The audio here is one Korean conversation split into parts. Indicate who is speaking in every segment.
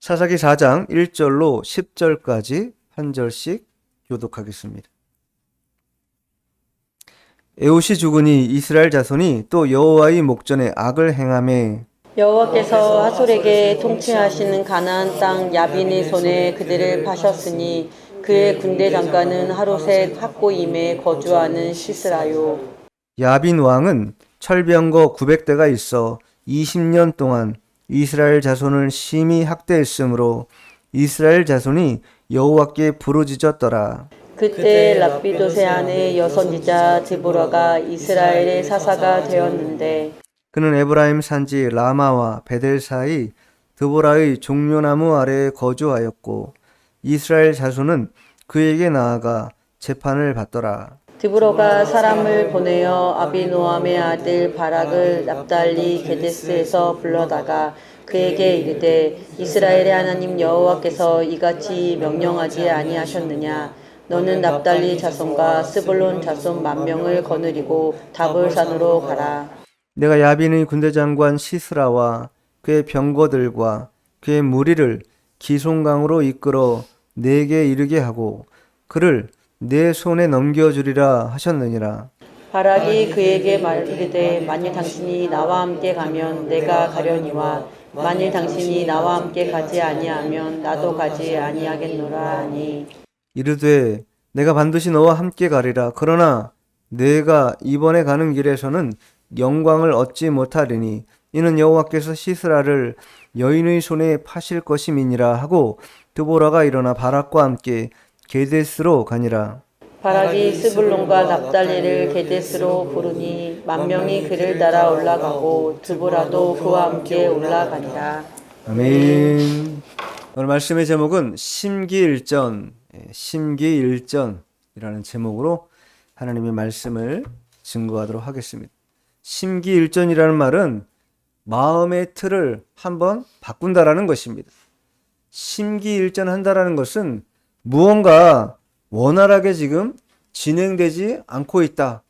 Speaker 1: 사사기 4장 1절로 10절까지 한 절씩 교독하겠습니다. 에웃이 죽으니 이스라엘 자손이 또 여호와의 목전에 악을 행하매
Speaker 2: 여호와께서 하솔에게 통치하시는 가나안 땅 야빈의 손에 그들을 파셨으니 그의 군대 장관은 하롯의 학고임에 거주하는 시스라요.
Speaker 1: 야빈 왕은 철병거 900대가 있어 20년 동안 이스라엘 자손을 심히 학대했으므로 이스라엘 자손이 여호와께 부르짖었더라.
Speaker 2: 그때 랍비도세 아내 여선지자 드보라가 이스라엘의 사사가 되었는데
Speaker 1: 그는 에브라임 산지 라마와 베델 사이 드보라의 종려나무 아래에 거주하였고 이스라엘 자손은 그에게 나아가 재판을 받더라.
Speaker 2: 드보라가 사람을 보내어 아비노함의 아들 바락을 납달리 게데스에서 불러다가 그에게 이르되 이스라엘의 하나님 여호와께서 이같이 명령하지 아니하셨느냐. 너는 납달리 자손과 스불론 자손 10,000명을 거느리고 다볼산으로 가라.
Speaker 1: 내가 야빈의 군대장관 시스라와 그의 병거들과 그의 무리를 기송강으로 이끌어 내게 이르게 하고 그를 내 손에 넘겨주리라 하셨느니라.
Speaker 2: 바락이 그에게 이르되 만일 당신이 나와 함께 가면 내가 가려니와 만일 당신이 나와 함께 가지 아니하면 나도 가지 아니하겠노라 하니
Speaker 1: 이르되 내가 반드시 너와 함께 가리라. 그러나 내가 이번에 가는 길에서는 영광을 얻지 못하리니 이는 여호와께서 시스라를 여인의 손에 파실 것임이니라 하고 드보라가 일어나 바락과 함께 게데스로 가니라.
Speaker 2: 바락이 스불론과 납달리를 게데스로 부르니 10,000명이 그를 따라 올라가고 드보라도 그와 함께 올라가니라.
Speaker 1: 아멘. 오늘 말씀의 제목은 심기일전, 심기일전이라는 제목으로 하나님의 말씀을 증거하도록 하겠습니다. 심기일전이라는 말은 마음의 틀을 한번 바꾼다라는 것입니다. 심기일전한다라는 것은 무언가 원활하게 지금 진행되지 않고 있다.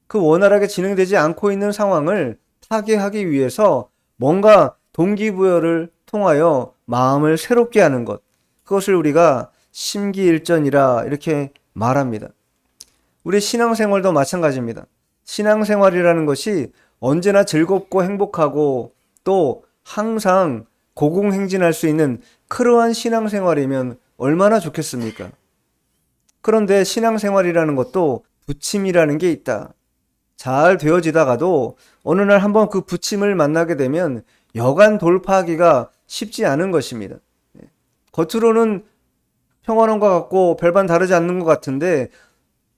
Speaker 1: 그 원활하게 진행되지 않고 있는 상황을 타개하기 위해서 뭔가 동기부여를 통하여 마음을 새롭게 하는 것. 그것을 우리가 심기일전이라 이렇게 말합니다. 우리 신앙생활도 마찬가지입니다. 신앙생활이라는 것이 언제나 즐겁고 행복하고 또 항상 고공행진할 수 있는 그러한 신앙생활이면 얼마나 좋겠습니까? 그런데 신앙생활이라는 것도 부침이라는 게 있다. 잘 되어지다가도 어느 날 한번 그 부침을 만나게 되면 여간 돌파하기가 쉽지 않은 것입니다. 겉으로는 평안한 것 같고 별반 다르지 않는 것 같은데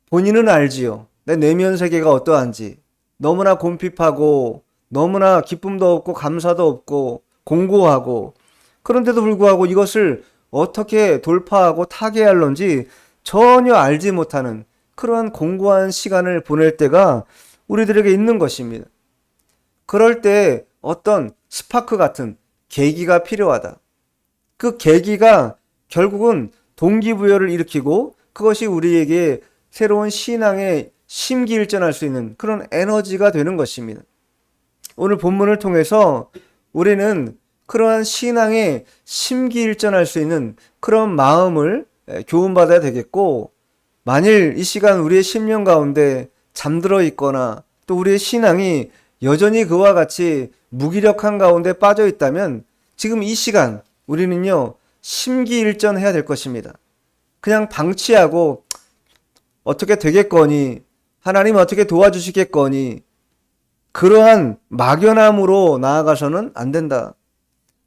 Speaker 1: 본인은 알지요. 내 내면 세계가 어떠한지. 너무나 곰핍하고 너무나 기쁨도 없고 감사도 없고 공고하고 그런데도 불구하고 이것을 어떻게 돌파하고 타개할런지 전혀 알지 못하는 그러한 공고한 시간을 보낼 때가 우리들에게 있는 것입니다. 그럴 때 어떤 스파크 같은 계기가 필요하다. 그 계기가 결국은 동기부여를 일으키고 그것이 우리에게 새로운 신앙의 심기일전할 수 있는 그런 에너지가 되는 것입니다. 오늘 본문을 통해서 우리는 그러한 신앙의 심기일전할 수 있는 그런 마음을 교훈받아야 되겠고, 만일 이 시간 우리의 심령 가운데 잠들어 있거나 또 우리의 신앙이 여전히 그와 같이 무기력한 가운데 빠져 있다면 지금 이 시간 우리는요 심기일전해야 될 것입니다. 그냥 방치하고 어떻게 되겠거니, 하나님 어떻게 도와주시겠거니, 그러한 막연함으로 나아가서는 안 된다.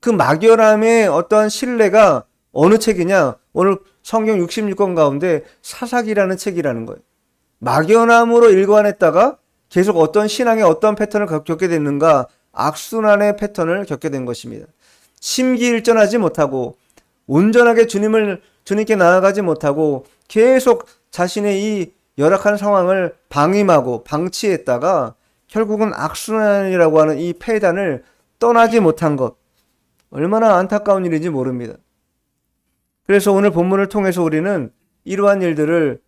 Speaker 1: 그 막연함의 어떠한 신뢰가 어느 책이냐? 오늘 성경 66권 가운데 사사기라는 책이라는 거예요. 막연함으로 일관했다가 계속 어떤 신앙의 어떤 패턴을 겪게 됐는가? 악순환의 패턴을 겪게 된 것입니다. 심기일전하지 못하고 온전하게 주님께 나아가지 못하고 계속 자신의 이 열악한 상황을 방임하고 방치했다가 결국은 악순환이라고 하는 이 폐단을 떠나지 못한 것. 얼마나 안타까운 일인지 모릅니다. 그래서 오늘 본문을 통해서 우리는 이러한 일들을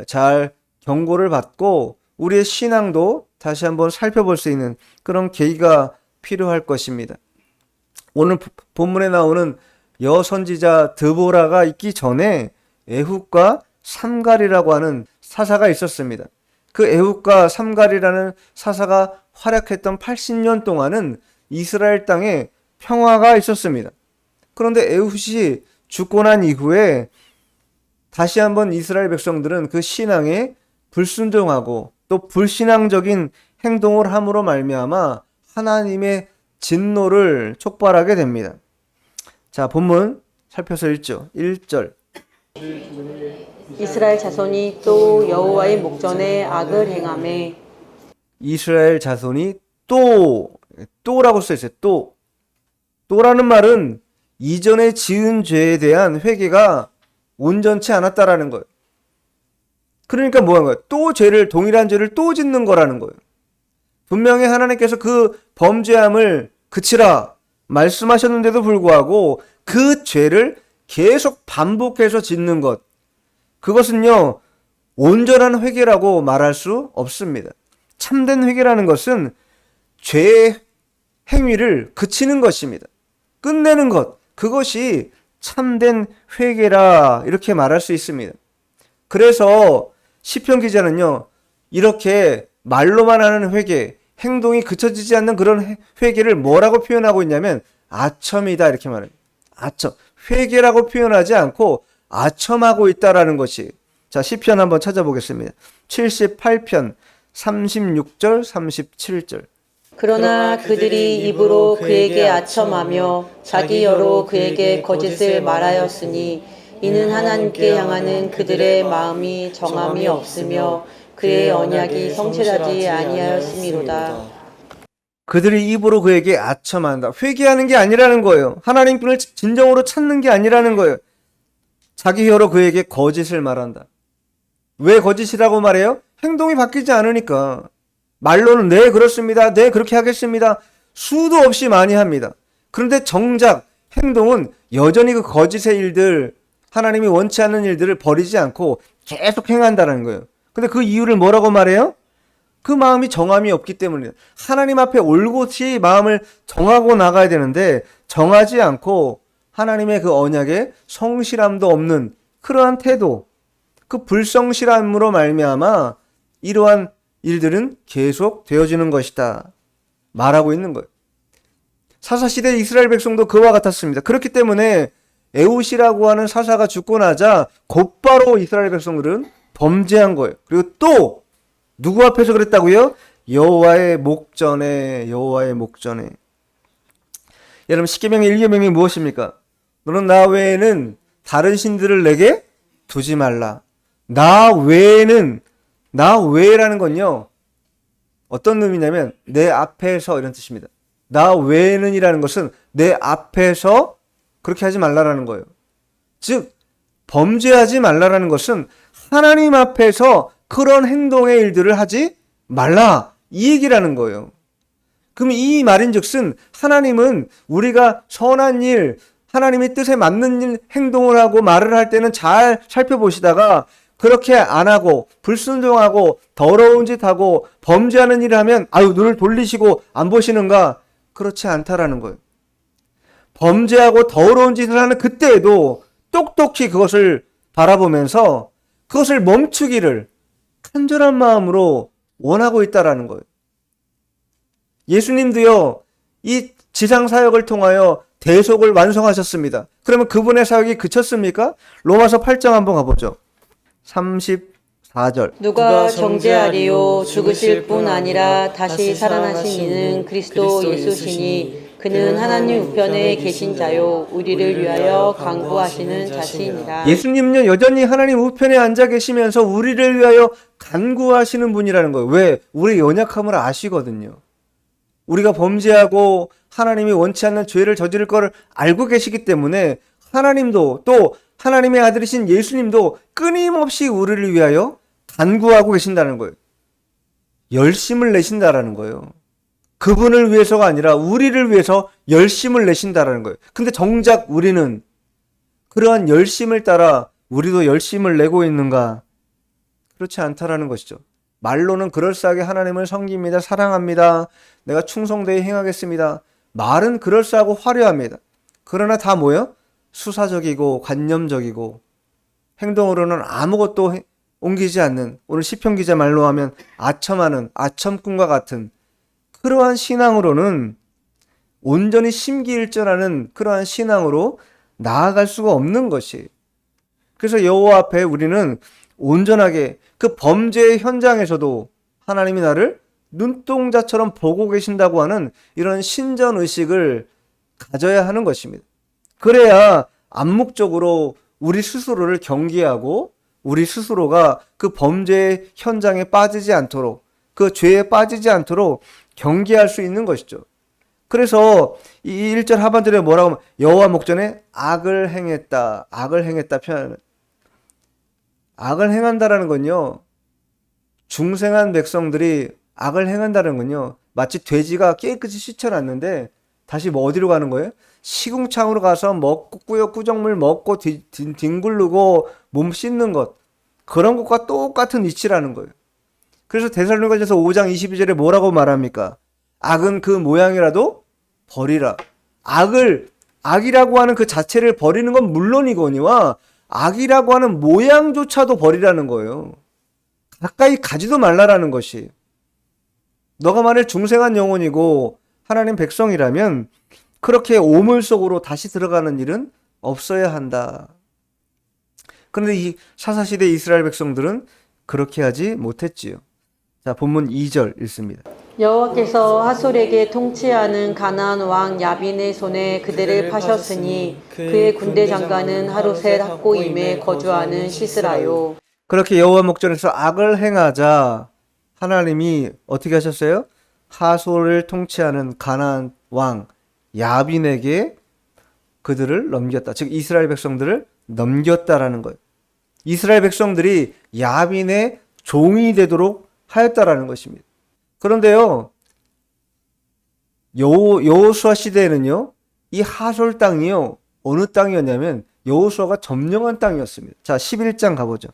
Speaker 1: 잘 경고를 받고 우리의 신앙도 다시 한번 살펴볼 수 있는 그런 계기가 필요할 것입니다. 오늘 본문에 나오는 여선지자 드보라가 있기 전에 에훗과 삼갈이라고 하는 사사가 있었습니다. 그 에훗과 삼갈이라는 사사가 활약했던 80년 동안은 이스라엘 땅에 평화가 있었습니다. 그런데 에훗이 죽고 난 이후에 다시 한번 이스라엘 백성들은 그 신앙에 불순종하고 또 불신앙적인 행동을 함으로 말미암아 하나님의 진노를 촉발하게 됩니다. 자, 본문 살펴서 읽죠. 1절.
Speaker 2: 이스라엘 자손이 또 여호와의 목전에 악을 행하매
Speaker 1: 이스라엘 자손이 또라고 써 있어요. 또라는 말은 이전에 지은 죄에 대한 회개가 온전치 않았다라는 거예요. 그러니까 뭐한 거예요? 또 동일한 죄를 또 짓는 거라는 거예요. 분명히 하나님께서 그 범죄함을 그치라 말씀하셨는데도 불구하고 그 죄를 계속 반복해서 짓는 것, 그것은요 온전한 회개라고 말할 수 없습니다. 참된 회개라는 것은 죄의 행위를 그치는 것입니다. 끝내는 것, 그것이 참된 회개라 이렇게 말할 수 있습니다. 그래서 시편 기자는요 이렇게 말로만 하는 회개, 행동이 그쳐지지 않는 그런 회개를 뭐라고 표현하고 있냐면 아첨이다 이렇게 말해요. 아첨. 회개라고 표현하지 않고 아첨하고 있다라는 것이. 자, 시편 한번 찾아보겠습니다. 78편 36절 37절.
Speaker 2: 그러나 그들이 입으로 그에게 아첨하며 자기 여로 그에게 거짓을 말하였으니 이는 하나님께 향하는 그들의 마음이 정함이 없으며 그의 언약이 성실하지 아니하였음이로다.
Speaker 1: 그들이 입으로 그에게 아첨한다. 회개하는 게 아니라는 거예요. 하나님을 진정으로 찾는 게 아니라는 거예요. 자기 혀로 그에게 거짓을 말한다. 왜 거짓이라고 말해요? 행동이 바뀌지 않으니까. 말로는 네 그렇습니다. 네 그렇게 하겠습니다. 수도 없이 많이 합니다. 그런데 정작 행동은 여전히 그 거짓의 일들, 하나님이 원치 않는 일들을 버리지 않고 계속 행한다는 거예요. 근데 그 이유를 뭐라고 말해요? 그 마음이 정함이 없기 때문이에요. 하나님 앞에 올곧이 마음을 정하고 나가야 되는데 정하지 않고 하나님의 그 언약에 성실함도 없는 그러한 태도, 그 불성실함으로 말미암아 이러한 일들은 계속 되어지는 것이다 말하고 있는 거예요. 사사시대 이스라엘 백성도 그와 같았습니다. 그렇기 때문에 에훗이라고 하는 사사가 죽고 나자 곧바로 이스라엘 백성들은 범죄한 거예요. 그리고 또 누구 앞에서 그랬다고요? 여호와의 목전에. 여러분 십계명의 1계명이 무엇입니까? 너는 나 외에는 다른 신들을 내게 두지 말라. 나 외라는 건요 어떤 의미냐면 내 앞에서 이런 뜻입니다. 나 외에는 이라는 것은 내 앞에서 그렇게 하지 말라라는 거예요. 즉 범죄하지 말라라는 것은 하나님 앞에서 그런 행동의 일들을 하지 말라 이 얘기라는 거예요. 그럼 이 말인즉슨 하나님은 우리가 선한 일, 하나님의 뜻에 맞는 일, 행동을 하고 말을 할 때는 잘 살펴보시다가 그렇게 안 하고 불순종하고 더러운 짓 하고 범죄하는 일을 하면 아유 눈을 돌리시고 안 보시는가? 그렇지 않다라는 거예요. 범죄하고 더러운 짓을 하는 그때에도 똑똑히 그것을 바라보면서 그것을 멈추기를 간절한 마음으로 원하고 있다라는 거예요. 예수님도요, 이 지상 사역을 통하여 대속을 완성하셨습니다. 그러면 그분의 사역이 그쳤습니까? 로마서 8장 한번 가보죠. 34절.
Speaker 2: 누가 정죄하리요 죽으실 뿐 아니라 다시 살아나신 이는 그리스도 예수시니 그는 하나님 우편에 계신 자요 우리를 위하여 간구하시는 자시니라.
Speaker 1: 예수님은요 여전히 하나님 우편에 앉아 계시면서 우리를 위하여 간구하시는 분이라는 거예요. 왜? 우리 연약함을 아시거든요. 우리가 범죄하고 하나님이 원치 않는 죄를 저지를 것을 알고 계시기 때문에 하나님도 또 하나님의 아들이신 예수님도 끊임없이 우리를 위하여 간구하고 계신다는 거예요. 열심을 내신다라는 거예요. 그분을 위해서가 아니라 우리를 위해서 열심을 내신다라는 거예요. 근데 정작 우리는 그러한 열심을 따라 우리도 열심을 내고 있는가? 그렇지 않다라는 것이죠. 말로는 그럴싸하게 하나님을 섬깁니다. 사랑합니다. 내가 충성되이 행하겠습니다. 말은 그럴싸하고 화려합니다. 그러나 다 뭐예요? 수사적이고 관념적이고 행동으로는 아무것도 옮기지 않는, 오늘 시편 기자 말로 하면 아첨하는 아첨꾼과 같은 그러한 신앙으로는, 온전히 심기일전하는 그러한 신앙으로 나아갈 수가 없는 것이. 그래서 여호와 앞에 우리는 온전하게 그 범죄의 현장에서도 하나님이 나를 눈동자처럼 보고 계신다고 하는 이런 신전의식을 가져야 하는 것입니다. 그래야 암묵적으로 우리 스스로를 경계하고 우리 스스로가 그 범죄의 현장에 빠지지 않도록, 그 죄에 빠지지 않도록 경계할 수 있는 것이죠. 그래서 이 1절 하반절에 뭐라고 하면 여호와 목전에 악을 행했다. 악을 행했다 표현하는. 악을 행한다라는 건요, 중생한 백성들이 악을 행한다는 건요, 마치 돼지가 깨끗이 씻어놨는데 다시 뭐 어디로 가는 거예요? 시궁창으로 가서 먹고 꾸역꾸정물 먹고 뒹굴르고 몸 씻는 것, 그런 것과 똑같은 이치라는 거예요. 그래서 데살로니가전서 5장 22절에 뭐라고 말합니까? 악은 그 모양이라도 버리라. 악이라고 하는 그 자체를 버리는 건 물론이거니와 악이라고 하는 모양조차도 버리라는 거예요. 가까이 가지도 말라라는 것이. 너가 만일 중생한 영혼이고 하나님 백성이라면 그렇게 오물 속으로 다시 들어가는 일은 없어야 한다. 그런데 이 사사시대 이스라엘 백성들은 그렇게 하지 못했지요. 자, 본문 2절 읽습니다.
Speaker 2: 여호와께서 하솔에게 통치하는 가나안 왕 야빈의 손에 그들을 파셨으니 그의 군대 장관은 하루셋 학고임에 거주하는 시스라요.
Speaker 1: 그렇게 여호와 목전에서 악을 행하자 하나님이 어떻게 하셨어요? 하솔을 통치하는 가나안 왕 야빈에게 그들을 넘겼다. 즉 이스라엘 백성들을 넘겼다라는 거예요. 이스라엘 백성들이 야빈의 종이 되도록 하였다라는 것입니다. 그런데요, 여호수아 시대에는요, 이 하솔 땅이요, 어느 땅이었냐면 여호수아가 점령한 땅이었습니다. 자, 11장 가보죠.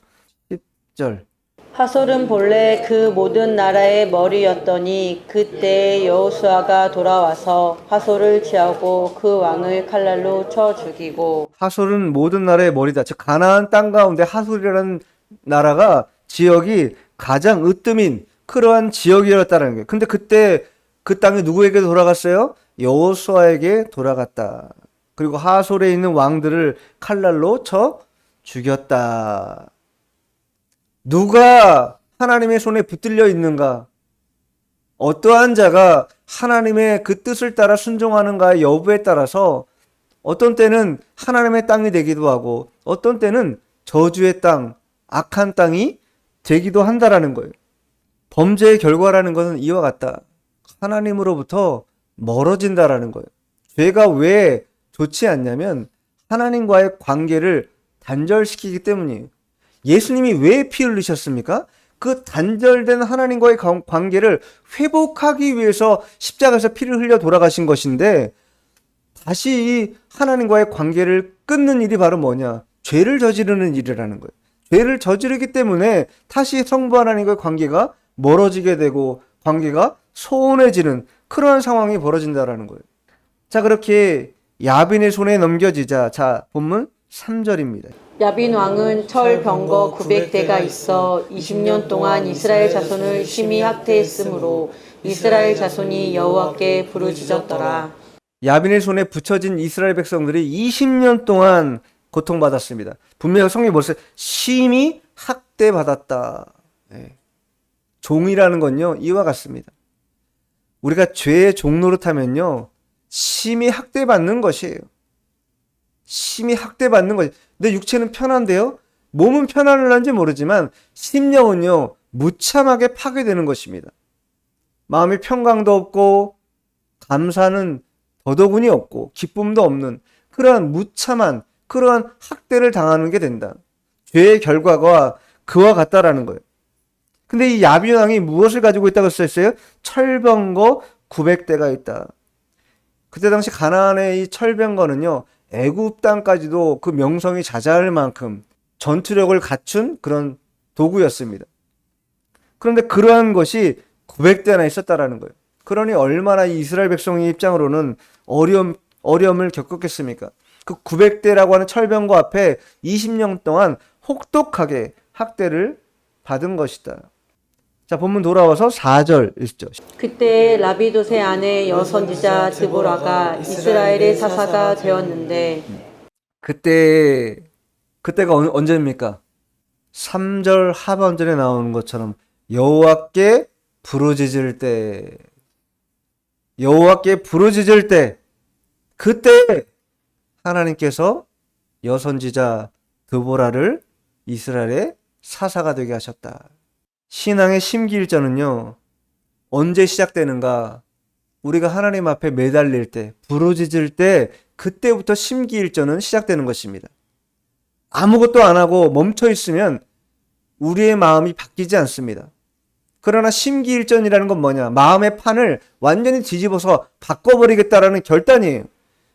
Speaker 1: 10절.
Speaker 2: 하솔은 본래 그 모든 나라의 머리였더니 그때 여호수아가 돌아와서 하솔을 취하고 그 왕을 칼날로 쳐 죽이고.
Speaker 1: 하솔은 모든 나라의 머리다. 즉 가나안 땅 가운데 하솔이라는 나라가, 지역이 가장 으뜸인 그러한 지역이었다는 거예요. 근데 그때 그 땅이 누구에게 돌아갔어요? 여호수아에게 돌아갔다. 그리고 하솔에 있는 왕들을 칼날로 쳐 죽였다. 누가 하나님의 손에 붙들려 있는가? 어떠한 자가 하나님의 그 뜻을 따라 순종하는가의 여부에 따라서 어떤 때는 하나님의 땅이 되기도 하고 어떤 때는 저주의 땅, 악한 땅이 되기도 한다라는 거예요. 범죄의 결과라는 것은 이와 같다. 하나님으로부터 멀어진다라는 거예요. 죄가 왜 좋지 않냐면 하나님과의 관계를 단절시키기 때문이에요. 예수님이 왜 피 흘리셨습니까? 그 단절된 하나님과의 관계를 회복하기 위해서 십자가에서 피를 흘려 돌아가신 것인데, 다시 하나님과의 관계를 끊는 일이 바로 뭐냐? 죄를 저지르는 일이라는 거예요. 죄를 저지르기 때문에 다시 성부 하나님과의 관계가 멀어지게 되고 관계가 소원해지는 그러한 상황이 벌어진다라는 거예요. 자, 그렇게 야빈의 손에 넘겨지자, 자, 본문 3절입니다.
Speaker 2: 야빈 왕은 철 병거 900대가 있어 20년 동안 이스라엘 자손을 심히 학대했으므로 이스라엘 자손이 여호와께 부르짖었더라.
Speaker 1: 야빈의 손에 붙여진 이스라엘 백성들이 20년 동안 고통받았습니다. 분명히 성경이 뭐랬어요? 심히 학대받았다. 네. 종이라는 건요, 이와 같습니다. 우리가 죄의 종노릇하면요, 심히 학대받는 것이에요. 심히 학대받는 것이. 내 육체는 편한데요, 몸은 편안한지 모르지만 심령은요, 무참하게 파괴되는 것입니다. 마음의 평강도 없고 감사는 더더군이 없고 기쁨도 없는 그러한 무참한 그러한 학대를 당하는 게 된다. 죄의 결과가 그와 같다라는 거예요. 근데 이 야빈 왕이 무엇을 가지고 있다고 써있어요? 철병거 900대가 있다. 그때 당시 가나안의 이 철병거는요, 애굽 땅까지도 그 명성이 자자할 만큼 전투력을 갖춘 그런 도구였습니다. 그런데 그러한 것이 900대나 있었다라는 거예요. 그러니 얼마나 이 이스라엘 백성의 입장으로는 어려움을 겪었겠습니까? 그 900대라고 하는 철병거 앞에 20년 동안 혹독하게 학대를 받은 것이다. 자, 본문 돌아와서 4절 읽죠.
Speaker 2: 그때 라비돗의 아내 여선지자 드보라가 이스라엘의 사사가 되었는데
Speaker 1: 그때가 언제입니까? 3절 하반절에 나오는 것처럼 여호와께 부르짖을 때, 여호와께 부르짖을 때, 그때 하나님께서 여선지자 드보라를 이스라엘의 사사가 되게 하셨다. 신앙의 심기일전은요, 언제 시작되는가? 우리가 하나님 앞에 매달릴 때, 부르짖을 때, 그때부터 심기일전은 시작되는 것입니다. 아무것도 안 하고 멈춰 있으면 우리의 마음이 바뀌지 않습니다. 그러나 심기일전이라는 건 뭐냐? 마음의 판을 완전히 뒤집어서 바꿔버리겠다라는 결단이에요.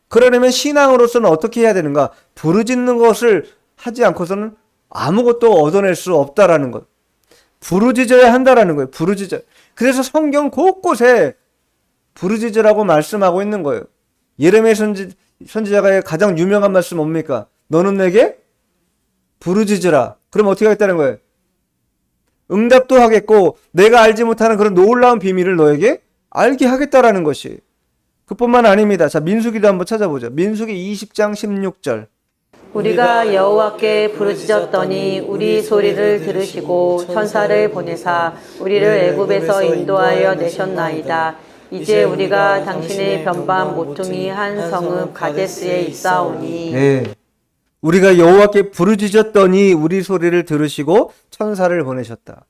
Speaker 1: 그러려면 신앙으로서는 어떻게 해야 되는가? 부르짖는 것을 하지 않고서는 아무것도 얻어낼 수 없다라는 것. 부르짖어야 한다라는 거예요. 부르짖어. 그래서 성경 곳곳에 부르짖으라고 말씀하고 있는 거예요. 예레미야 선지자가 가장 유명한 말씀 뭡니까? 너는 내게 부르짖으라. 그럼 어떻게 하겠다는 거예요? 응답도 하겠고 내가 알지 못하는 그런 놀라운 비밀을 너에게 알게 하겠다라는 것이. 그뿐만 아닙니다. 자, 민수기도 한번 찾아보죠. 민수기 20장 16절.
Speaker 2: 우리가 여호와께 부르짖었더니 우리 소리를 들으시고 천사를 보내사 우리를 애굽에서 인도하여 내셨나이다. 이제 우리가 당신의 변방 모퉁이 한 성읍 가데스에 있사오니.
Speaker 1: 네. 우리가 여호와께 부르짖었더니 우리 소리를 들으시고 천사를 보내셨다.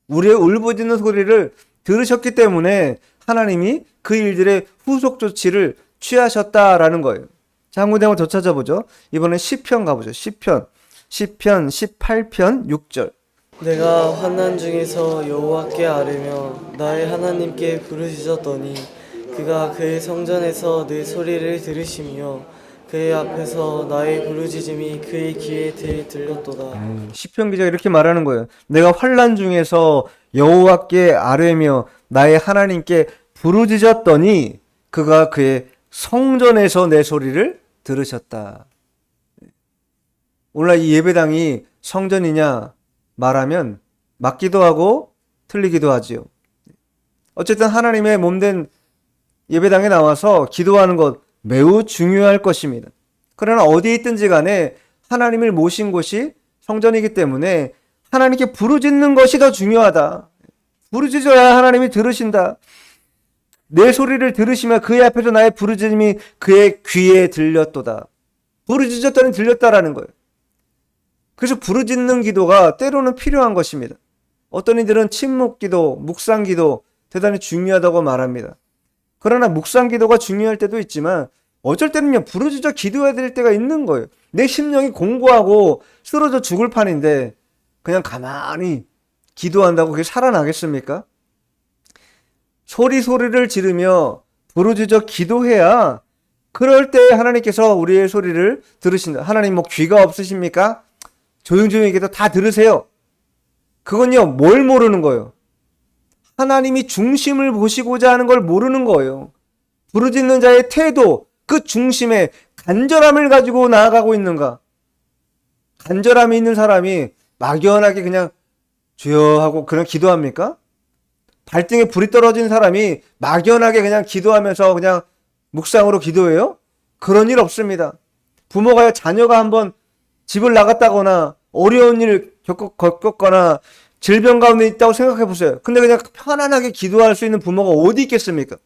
Speaker 1: 우리의 울부짖는 소리를 들으셨기 때문에 하나님이 그 일들의 후속 조치를 취하셨다라는 거예요. 자, 한 군데 한번 더 찾아보죠. 이번엔 시편 가보죠. 시편 18편 6절.
Speaker 3: 내가 환난 중에서 여호와께 아뢰며 나의 하나님께 부르짖었더니 그가 그의 성전에서 내 소리를 들으시며 그의 앞에서 나의 부르짖음이 그의 귀에 들렸도다.
Speaker 1: 시편 기자가 이렇게 말하는 거예요. 내가 환난 중에서 여호와께 아뢰며 나의 하나님께 부르짖었더니 그가 그의 성전에서 내 소리를 들으셨다. 오늘 이 예배당이 성전이냐 말하면 맞기도 하고 틀리기도 하지요. 어쨌든 하나님의 몸된 예배당에 나와서 기도하는 것 매우 중요할 것입니다. 그러나 어디에 있든지 간에 하나님을 모신 곳이 성전이기 때문에 하나님께 부르짖는 것이 더 중요하다. 부르짖어야 하나님이 들으신다. 내 소리를 들으시며 그의 앞에서 나의 부르짖음이 그의 귀에 들렸도다. 부르짖었더니 들렸다라는 거예요. 그래서 부르짖는 기도가 때로는 필요한 것입니다. 어떤 이들은 침묵 기도, 묵상 기도 대단히 중요하다고 말합니다. 그러나 묵상 기도가 중요할 때도 있지만 어쩔 때는요, 부르짖어 기도해야 될 때가 있는 거예요. 내 심령이 공고하고 쓰러져 죽을 판인데 그냥 가만히 기도한다고 그게 살아나겠습니까? 소리를 지르며 부르짖어 기도해야 그럴 때 하나님께서 우리의 소리를 들으신다. 하나님 뭐 귀가 없으십니까? 조용조용히 기도 다 들으세요. 그건요, 뭘 모르는 거예요? 하나님이 중심을 보시고자 하는 걸 모르는 거예요. 부르짖는 자의 태도, 그 중심에 간절함을 가지고 나아가고 있는가? 간절함이 있는 사람이 막연하게 그냥 주여 하고 그냥 기도합니까? 발등에 불이 떨어진 사람이 막연하게 그냥 기도하면서 그냥 묵상으로 기도해요? 그런 일 없습니다. 부모가 자녀가 한번 집을 나갔다거나 어려운 일을 겪었거나 질병 가운데 있다고 생각해 보세요. 근데 그냥 편안하게 기도할 수 있는 부모가 어디 있겠습니까?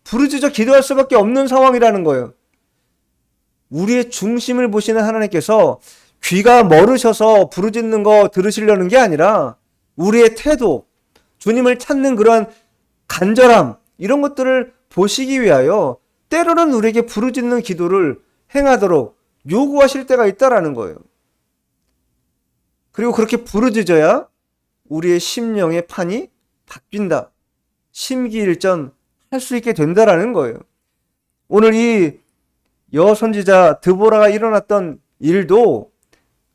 Speaker 1: 부르짖어 기도할 수밖에 없는 상황이라는 거예요. 우리의 중심을 보시는 하나님께서 귀가 멀으셔서 부르짖는 거 들으시려는 게 아니라 우리의 태도, 주님을 찾는 그러한 간절함, 이런 것들을 보시기 위하여 때로는 우리에게 부르짖는 기도를 행하도록 요구하실 때가 있다라는 거예요. 그리고 그렇게 부르짖어야 우리의 심령의 판이 바뀐다. 심기일전 할 수 있게 된다라는 거예요. 오늘 이 여선지자 드보라가 일어났던 일도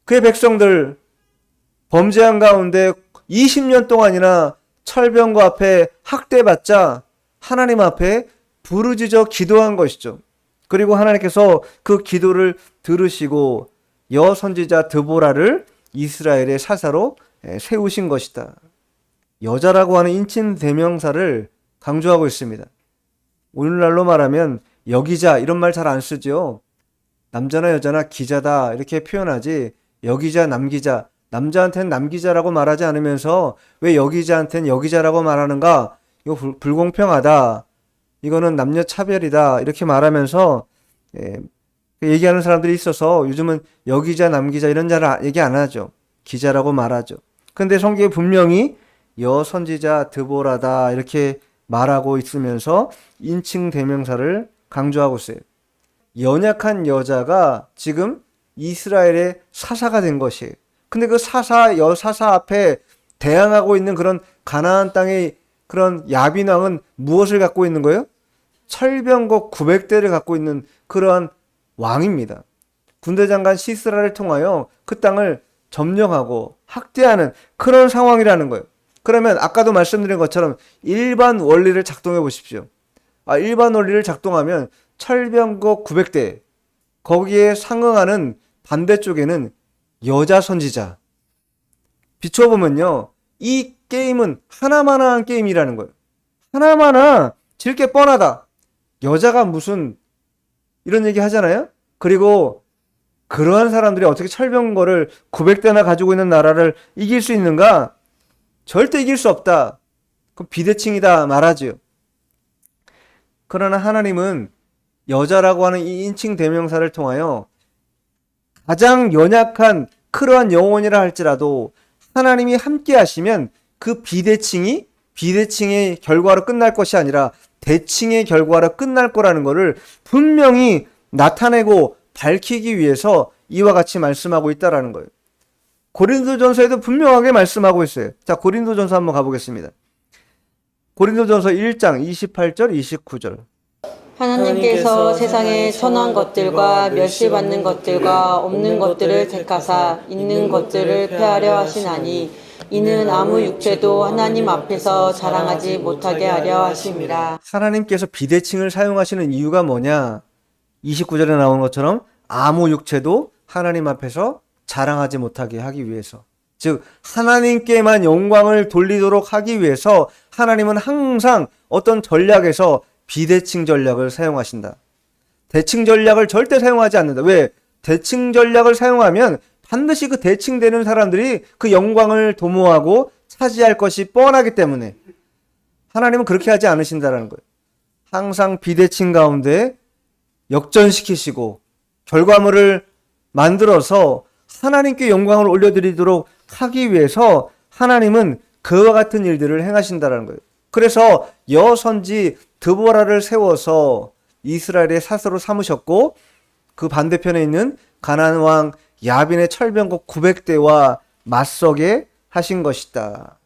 Speaker 1: 그의 백성들 범죄한 가운데 20년 동안이나 철병거 앞에 학대받자 하나님 앞에 부르짖어 기도한 것이죠. 그리고 하나님께서 그 기도를 들으시고 여선지자 드보라를 이스라엘의 사사로 세우신 것이다. 여자라고 하는 인칭 대명사를 강조하고 있습니다. 오늘날로 말하면 여기자 이런 말 잘 안 쓰죠. 남자나 여자나 기자다 이렇게 표현하지 여기자 남기자, 남자한테는 남기자라고 말하지 않으면서 왜 여기자한테는 여기자라고 말하는가? 이거 불공평하다. 이거는 남녀 차별이다. 이렇게 말하면서 얘기하는 사람들이 있어서 요즘은 여기자 남기자 이런 자를 얘기 안 하죠. 기자라고 말하죠. 근데 성경에 분명히 여선지자 드보라다 이렇게 말하고 있으면서 인칭 대명사를 강조하고 있어요. 연약한 여자가 지금 이스라엘의 사사가 된 것이에요. 근데 그 여사사 앞에 대항하고 있는 그런 가나안 땅의 그런 야빈 왕은 무엇을 갖고 있는 거예요? 철병거 900대를 갖고 있는 그러한 왕입니다. 군대 장관 시스라를 통하여 그 땅을 점령하고 학대하는 그런 상황이라는 거예요. 그러면 아까도 말씀드린 것처럼 일반 원리를 작동해 보십시오. 일반 원리를 작동하면 철병거 900대 거기에 상응하는 반대쪽에는 여자 선지자. 비춰보면요. 이 게임은 하나마나한 게임이라는 거예요. 하나마나 질게 뻔하다. 여자가 무슨 이런 얘기 하잖아요. 그리고 그러한 사람들이 어떻게 철병거를 900대나 가지고 있는 나라를 이길 수 있는가? 절대 이길 수 없다. 그럼 비대칭이다 말하지요. 그러나 하나님은 여자라고 하는 이 인칭 대명사를 통하여 가장 연약한 그러한 영혼이라 할지라도 하나님이 함께 하시면 그 비대칭의 결과로 끝날 것이 아니라 대칭의 결과로 끝날 거라는 것을 분명히 나타내고 밝히기 위해서 이와 같이 말씀하고 있다라는 거예요. 고린도전서에도 분명하게 말씀하고 있어요. 자, 고린도전서 한번 가보겠습니다. 고린도전서 1장 28절 29절.
Speaker 2: 하나님께서 세상에 선한 것들과 멸시받는 것들과 없는 것들을 택하사 있는 것들을 폐하려 하시나니 이는 아무 육체도 하나님 앞에서 자랑하지 못하게 하려 하심이라.
Speaker 1: 하나님께서 비대칭을 사용하시는 이유가 뭐냐? 29절에 나온 것처럼 아무 육체도 하나님 앞에서 자랑하지 못하게 하기 위해서. 즉 하나님께만 영광을 돌리도록 하기 위해서 하나님은 항상 어떤 전략에서 비대칭 전략을 사용하신다. 대칭 전략을 절대 사용하지 않는다. 왜? 대칭 전략을 사용하면 반드시 그 대칭되는 사람들이 그 영광을 도모하고 차지할 것이 뻔하기 때문에 하나님은 그렇게 하지 않으신다라는 거예요. 항상 비대칭 가운데 역전시키시고 결과물을 만들어서 하나님께 영광을 올려드리도록 하기 위해서 하나님은 그와 같은 일들을 행하신다라는 거예요. 그래서 여선지 드보라를 세워서 이스라엘의 사서로 삼으셨고 그 반대편에 있는 가나안 왕 야빈의 철병거 900대와 맞서게 하신 것이다.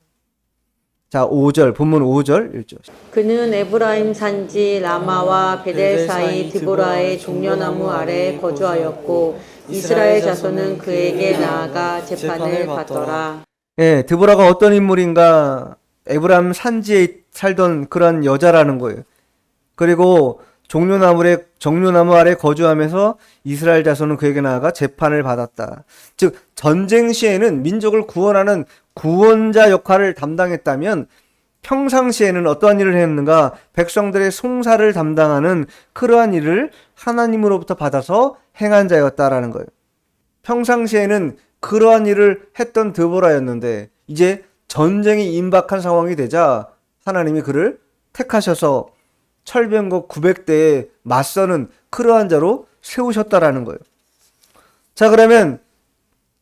Speaker 1: 자, 5절 본문 5절 1절.
Speaker 2: 그는 에브라임 산지 라마와 베델 사이 드보라의 종려나무 아래 거주하였고 이스라엘 자손은 그에게 나아가 재판을 받더라.
Speaker 1: 예, 드보라가 어떤 인물인가? 에브라임 산지에 살던 그런 여자라는 거예요. 그리고 종려나무 아래 거주하면서 이스라엘 자손은 그에게 나아가 재판을 받았다. 즉 전쟁 시에는 민족을 구원하는 구원자 역할을 담당했다면 평상시에는 어떠한 일을 했는가? 백성들의 송사를 담당하는 그러한 일을 하나님으로부터 받아서 행한 자였다라는 거예요. 평상시에는 그러한 일을 했던 드보라였는데 이제 전쟁이 임박한 상황이 되자 하나님이 그를 택하셔서 철병거 900대에 맞서는 그러한 자로 세우셨다라는 거예요. 자, 그러면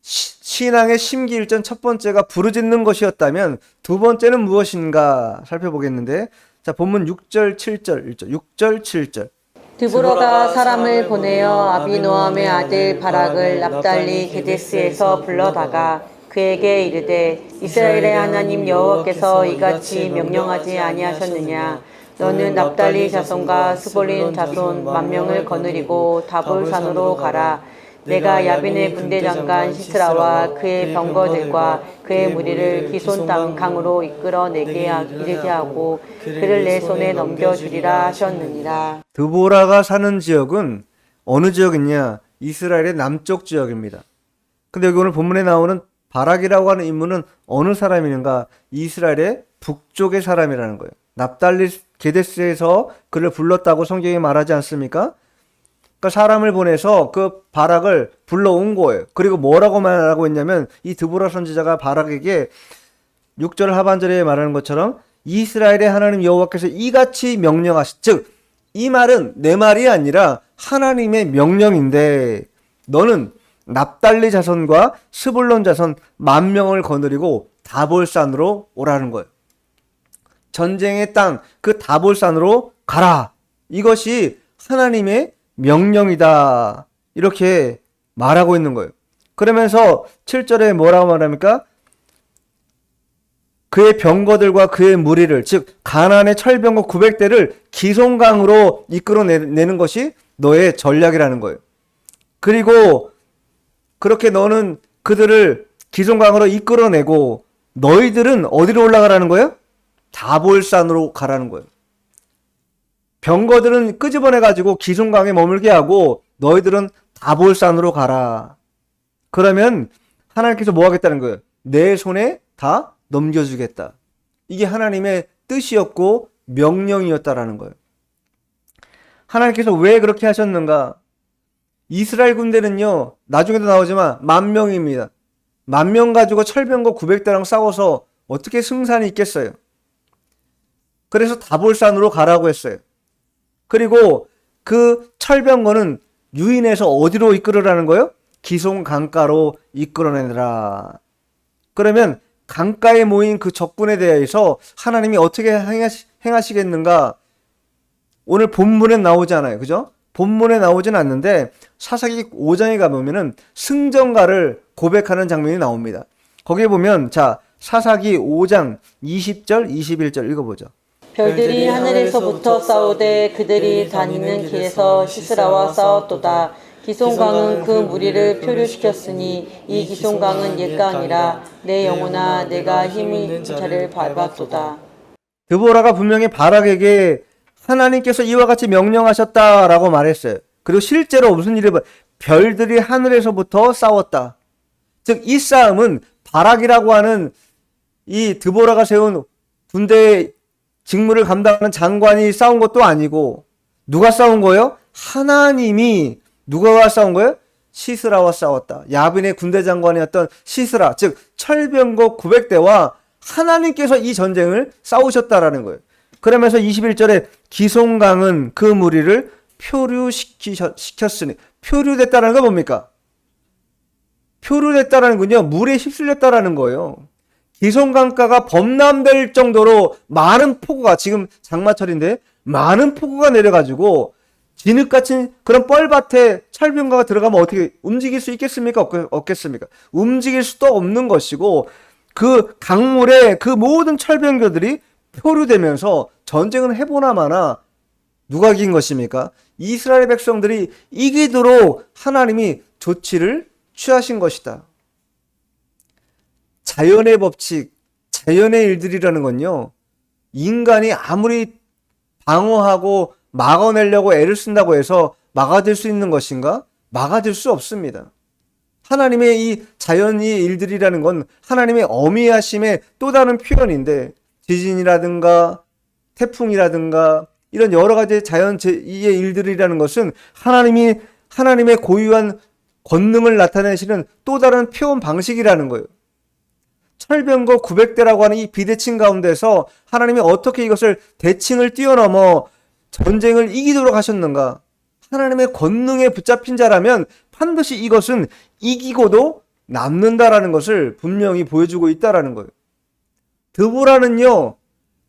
Speaker 1: 신앙의 심기일전 첫 번째가 부르짖는 것이었다면 두 번째는 무엇인가 살펴보겠는데, 자, 본문 6절 7절 1절 6절 7절.
Speaker 2: 드보라가 사람을 보내어 아비노함의 아들 바락을 납달리 게데스에서 불러다가 그에게 이르되 이스라엘의 하나님 여호와께서 이같이 명령하지 아니하셨느냐? 너는 납달리 자손과 스볼린 자손 10,000명을 거느리고 다볼산으로 가라. 내가 야빈의 군대장관 시스라와 그의 병거들과 그의 무리를 기손 땅 강으로 이끌어내게 이르게 하고 그를 내 손에 넘겨주리라 하셨느니라.
Speaker 1: 드보라가 사는 지역은 어느 지역이냐? 이스라엘의 남쪽 지역입니다. 근데 여기 오늘 본문에 나오는 바락이라고 하는 인물은 어느 사람이는가? 이스라엘의 북쪽의 사람이라는 거예요. 납달리 게데스에서 그를 불렀다고 성경이 말하지 않습니까? 그러니까 사람을 보내서 그 바락을 불러온 거예요. 그리고 뭐라고 말하고 있냐면 이 드보라 선지자가 바락에게 6절 하반절에 말하는 것처럼 이스라엘의 하나님 여호와께서 이같이 즉 이 말은 내 말이 아니라 하나님의 명령인데 너는 납달리 자손과 스불론 자손 10,000명을 거느리고 다볼산으로 오라는 거예요. 전쟁의 땅 그 다볼산으로 가라. 이것이 하나님의 명령이다. 이렇게 말하고 있는 거예요. 그러면서 7절에 뭐라고 말합니까? 그의 병거들과 그의 무리를 즉 가나안의 철병거 900대를 기송강으로 이끌어내는 것이 너의 전략이라는 거예요. 그리고 그렇게 너는 그들을 기송강으로 이끌어내고 너희들은 어디로 올라가라는 거예요? 다볼산으로 가라는 거예요. 병거들은 끄집어내가지고 기송강에 머물게 하고 너희들은 다볼산으로 가라. 그러면 하나님께서 뭐 하겠다는 거예요? 내 손에 다 넘겨주겠다. 이게 하나님의 뜻이었고 명령이었다라는 거예요. 하나님께서 왜 그렇게 하셨는가? 이스라엘 군대는요, 나중에도 나오지만 10,000명입니다. 10,000명 가지고 철병거 900대랑 싸워서 어떻게 승산이 있겠어요? 그래서 다볼산으로 가라고 했어요. 그리고 그 철병거는 유인해서 어디로 이끌으라는 거예요? 기송 강가로 이끌어내라. 그러면 강가에 모인 그 적군에 대해서 하나님이 어떻게 행하시겠는가? 오늘 본문에 나오지 않아요. 그죠? 본문에 나오진 않는데 사사기 5장에 가보면은 승전가를 고백하는 장면이 나옵니다. 거기에 보면 자 사사기 5장 20절 21절 읽어보죠.
Speaker 2: 별들이 하늘에서부터 싸우되 그들이 다니는 길에서 시스라와 싸웠도다. 기송강은 그 무리를 표류시켰으니 이 기송강은 옛강이라 내 영혼아 내가 힘이 있는 자를 밟았도다.
Speaker 1: 드보라가 분명히 바락에게 하나님께서 이와 같이 명령하셨다라고 말했어요. 그리고 실제로 무슨 일이 별들이 하늘에서부터 싸웠다. 즉 이 싸움은 바락이라고 하는 이 드보라가 세운 군대의 직무를 감당하는 장관이 싸운 것도 아니고 누가 싸운 거예요? 하나님이 누가와 싸운 거예요? 시스라와 싸웠다. 야빈의 군대 장관이었던 시스라, 즉 철병거 900대와 하나님께서 이 전쟁을 싸우셨다라는 거예요. 그러면서 21절에 기송강은 그 무리를 표류시켰으니 표류됐다는 건 뭡니까? 표류됐다는 건요, 물에 휩쓸렸다라는 거예요. 기송강가가 범람될 정도로 많은 폭우가, 지금 장마철인데 많은 폭우가 내려가지고 진흙같은 그런 뻘밭에 철병가가 들어가면 어떻게 움직일 수 있겠습니까? 없겠습니까? 움직일 수도 없는 것이고 그 강물에 그 모든 철병거들이 표류되면서 전쟁은 해보나 마나 누가 이긴 것입니까? 이스라엘 백성들이 이기도록 하나님이 조치를 취하신 것이다. 자연의 법칙, 자연의 일들이라는 건요, 인간이 아무리 방어하고 막아내려고 애를 쓴다고 해서 막아들 수 있는 것인가? 막아들 수 없습니다. 하나님의 이 자연의 일들이라는 건 하나님의 어미하심의 또 다른 표현인데 지진이라든가 태풍이라든가 이런 여러 가지 자연의 일들이라는 것은 하나님의 고유한 권능을 나타내시는 또 다른 표현 방식이라는 거예요. 철병거 900대라고 하는 이 비대칭 가운데서 하나님이 어떻게 이것을 대칭을 뛰어넘어 전쟁을 이기도록 하셨는가? 하나님의 권능에 붙잡힌 자라면 반드시 이것은 이기고도 남는다라는 것을 분명히 보여주고 있다라는 거예요. 드보라는요,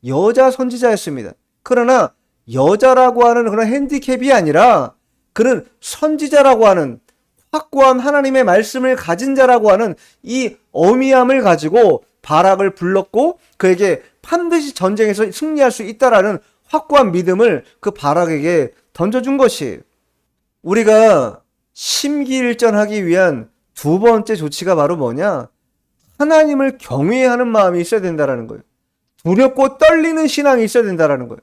Speaker 1: 여자 선지자였습니다. 그러나 여자라고 하는 그런 핸디캡이 아니라 그는 선지자라고 하는 확고한 하나님의 말씀을 가진 자라고 하는 이 어미함을 가지고 바락을 불렀고 그에게 반드시 전쟁에서 승리할 수 있다라는 확고한 믿음을 그 바락에게 던져준 것이, 우리가 심기일전하기 위한 두 번째 조치가 바로 뭐냐? 하나님을 경외하는 마음이 있어야 된다라는 거예요. 두렵고 떨리는 신앙이 있어야 된다라는 거예요.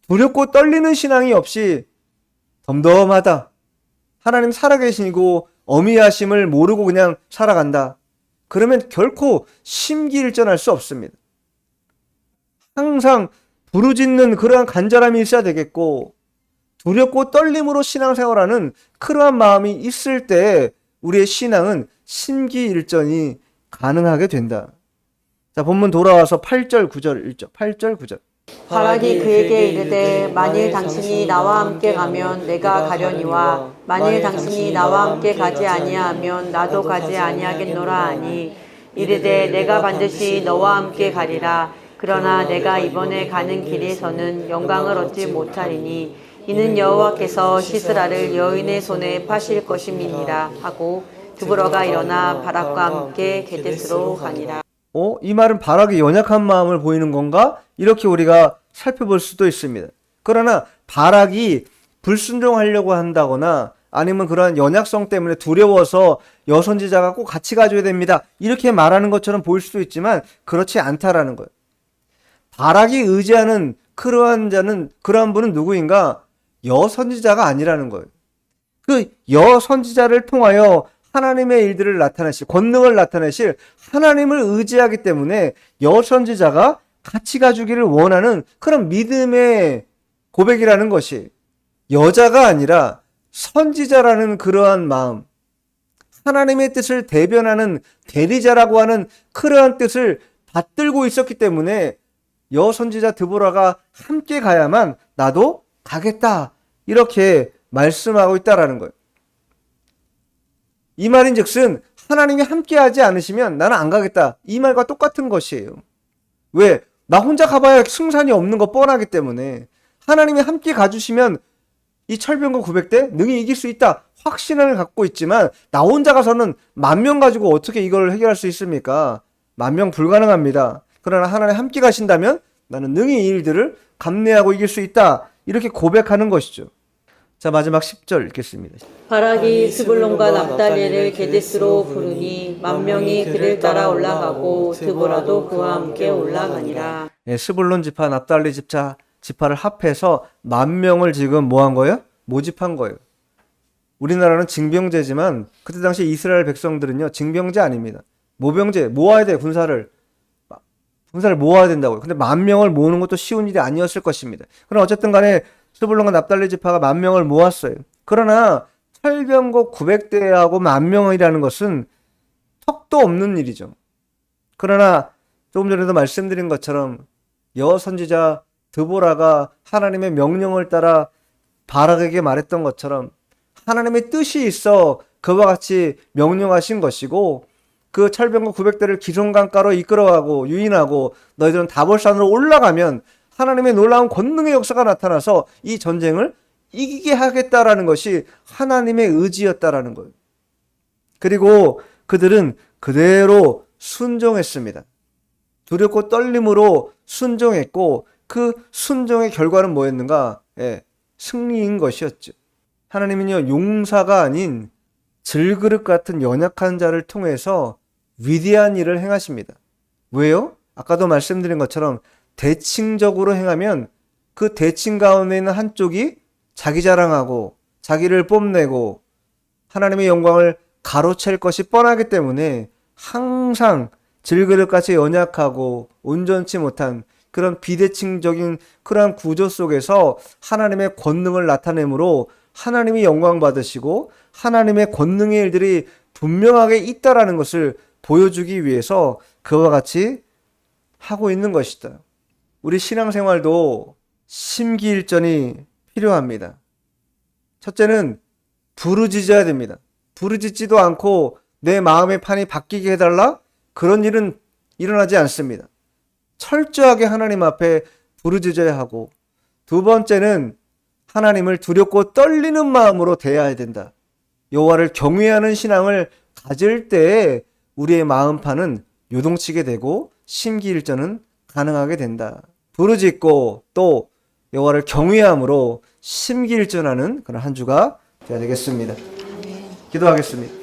Speaker 1: 두렵고 떨리는 신앙이 없이 덤덤하다. 하나님 살아계시고 어미하심을 모르고 그냥 살아간다. 그러면 결코 심기일전할 수 없습니다. 항상 부르짖는 그러한 간절함이 있어야 되겠고, 두렵고 떨림으로 신앙생활하는 그러한 마음이 있을 때 우리의 신앙은 심기일전이 가능하게 된다. 자, 본문 돌아와서 8절 9절 읽죠. 8절 9절.
Speaker 2: 바락이 그에게 이르되 만일 당신이 나와 함께 가면 내가 가려니와 만일 당신이 나와 함께 가지 아니하면 나도 가지 아니하겠노라 하니 이르되 내가 반드시 너와 함께 가리라. 그러나 내가 이번에 가는 길에서는 영광을 얻지 못하리니 이는 여호와께서 시스라를 여인의 손에 파실 것임이니라 하고 드보라가 일어나 바락과 함께 게데스로 가니라.
Speaker 1: 이 말은 바락이 연약한 마음을 보이는 건가? 이렇게 우리가 살펴볼 수도 있습니다. 그러나 바락이 불순종하려고 한다거나 아니면 그러한 연약성 때문에 두려워서 여선지자가 꼭 같이 가줘야 됩니다. 이렇게 말하는 것처럼 보일 수도 있지만 그렇지 않다라는 거예요. 바락이 의지하는 그러한 자는, 그러한 분은 누구인가? 여선지자가 아니라는 거예요. 그 여선지자를 통하여 하나님의 일들을 나타내실, 권능을 나타내실 하나님을 의지하기 때문에 여선지자가 같이 가주기를 원하는 그런 믿음의 고백이라는 것이, 여자가 아니라 선지자라는 그러한 마음, 하나님의 뜻을 대변하는 대리자라고 하는 그러한 뜻을 받들고 있었기 때문에 여선지자 드보라가 함께 가야만 나도 가겠다, 이렇게 말씀하고 있다라는 거예요. 이 말인즉슨 하나님이 함께하지 않으시면 나는 안 가겠다, 이 말과 똑같은 것이에요. 왜? 나 혼자 가봐야 승산이 없는 거 뻔하기 때문에 하나님이 함께 가주시면 이 철병거 900대 능히 이길 수 있다 확신을 갖고 있지만, 나 혼자 가서는 10,000명 가지고 어떻게 이걸 해결할 수 있습니까? 10,000명 불가능합니다. 그러나 하나님 함께 가신다면 나는 능히 이 일들을 감내하고 이길 수 있다, 이렇게 고백하는 것이죠. 자, 마지막 10절 읽겠습니다.
Speaker 2: 바락이 스불론과 납달리를 게데스로 부르니 10,000명이 그를 따라 올라가고 드보라도 그와 함께 올라가니라.
Speaker 1: 스불론 지파, 납달리 지파를 합해서 10,000명을 지금 뭐 한 거예요? 모집한 거예요. 우리나라는 징병제지만 그때 당시 이스라엘 백성들은요, 징병제 아닙니다. 모병제, 모아야 돼, 군사를 모아야 된다고요. 근데 10,000명을 모으는 것도 쉬운 일이 아니었을 것입니다. 그럼 어쨌든 간에 스불론과 납달리 지파가 10,000명을 모았어요. 그러나 철병거 900대하고 10,000명이라는 것은 턱도 없는 일이죠. 그러나 조금 전에도 말씀드린 것처럼 여선지자 드보라가 하나님의 명령을 따라 바락에게 말했던 것처럼 하나님의 뜻이 있어 그와 같이 명령하신 것이고, 그 철병거 900대를 기슭강가로 이끌어가고 유인하고 너희들은 다볼산으로 올라가면 하나님의 놀라운 권능의 역사가 나타나서 이 전쟁을 이기게 하겠다라는 것이 하나님의 의지였다라는 거예요. 그리고 그들은 그대로 순종했습니다. 두렵고 떨림으로 순종했고, 그 순종의 결과는 뭐였는가? 승리인 것이었죠. 하나님은요, 용사가 아닌 질그릇 같은 연약한 자를 통해서 위대한 일을 행하십니다. 왜요? 아까도 말씀드린 것처럼 대칭적으로 행하면 그 대칭 가운데 있는 한쪽이 자기 자랑하고 자기를 뽐내고 하나님의 영광을 가로챌 것이 뻔하기 때문에 항상 질그릇같이 연약하고 온전치 못한 그런 비대칭적인 그러한 구조 속에서 하나님의 권능을 나타내므로 하나님이 영광 받으시고 하나님의 권능의 일들이 분명하게 있다라는 것을 보여주기 위해서 그와 같이 하고 있는 것이다. 우리 신앙생활도 심기일전이 필요합니다. 첫째는 부르짖어야 됩니다. 부르짖지도 않고 내 마음의 판이 바뀌게 해달라? 그런 일은 일어나지 않습니다. 철저하게 하나님 앞에 부르짖어야 하고, 두 번째는 하나님을 두렵고 떨리는 마음으로 대해야 된다. 여호와를 경외하는 신앙을 가질 때에 우리의 마음판은 요동치게 되고 심기일전은 가능하게 된다. 부르짖고 또 여호와를 경외함으로 심기일전하는 그런 한 주가 되어야 되겠습니다. 기도하겠습니다.